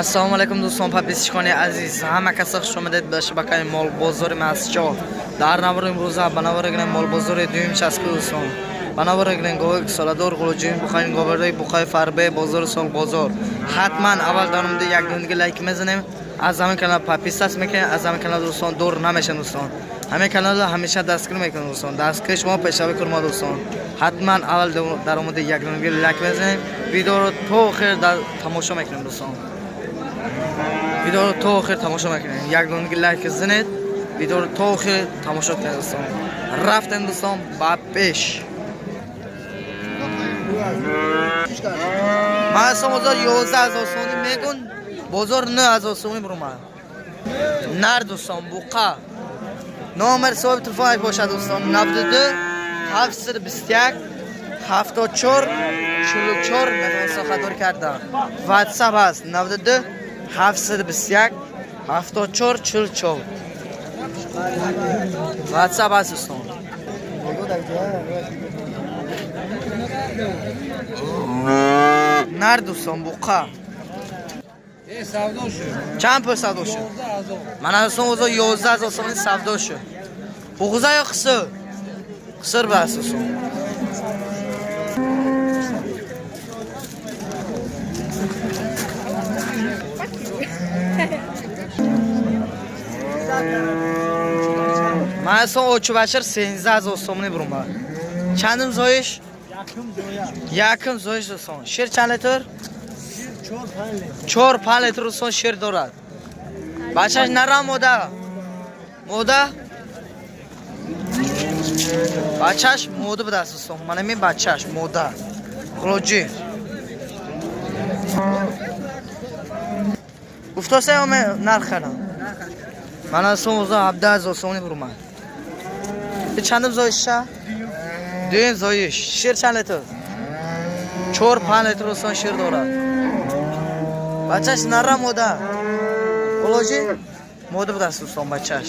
Assalomu alaykum do'stlar, podpischikoni aziz. Hamma kasa xush omaded به شبکه مال بازار مسجد. در نوار امروز بنابراین مال بازار دوم چسب دوستان. بنابراین گوهی سالادور گلوجین بخواین گوبرای بخوای فربه بازار سال بازار. حتما اول دارم دی یک دونه لایک میزنیم. از همین کانال پاپیستاس میکنه، از همین کانال دوستان دور نمیشن دوستان. همین کانال همیشه دستگیر میکنه دوستان. دستگیر شما پیشاپی کنید دوستان. حتما اول در مورد یک دونه لایک بزنید. ویدیو رو تا آخر تماشا میکنید دوستان. ویدیو رو تا آخر تماشا میکنید. یک دونه لایک بزنید. ویدیو رو تا آخر تماشا کنید دوستان. رفتن دوستان با پیش. ما اصلا بازار 11000 سونی میگن بازار 9000 سونی برام نر دوستان بوقا نامر صاحب تلفن باشه دوستان 92 721 74 44 میتونم خطور کردم واتساپ هست 92 721 74 44 واتساپ هست دوستان نر دوستان بوقا چند پر سودا شد؟ من اصلا اوضاع 11000 سومی سودا شد. بغضه یا قصر؟ قصر به اساسا. من اصلا اوچو بچر 13000 سومی برم. چندم زایش؟ یکم زایش دوستان. شیر چند لیتر؟ 4-5 لیتر دوستان شیر دارد. بچهش نرم موده بچهش موده به دست دوستان. من نمی بچهش موده خلوجی گفتا سه همه نرخنم من از اون وزا 17000 سونی برم به چندم زایشه؟ دویم زایش شیر چند لیتر؟ 4-5 لیتر دوستان شیر دارد. بچهش نرم موده خلوجی موده به دست دوستان بچهش.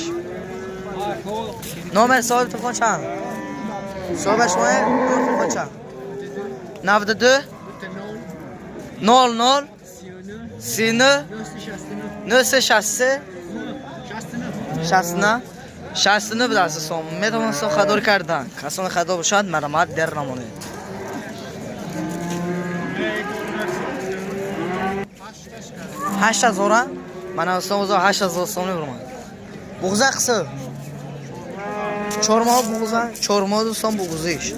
نامر صاحب تلفن چند؟ صاحب شما تلفن چند؟ 92 00 39 963 69 به دست دوستان. میتونم خدار کردن کسان خدا باشد مرمت در نمونه. 8000 من اصلا وزا 8000 سومی برم. بغضه قصه 4 ماه بغضه 4 ماه دوستان بغضیش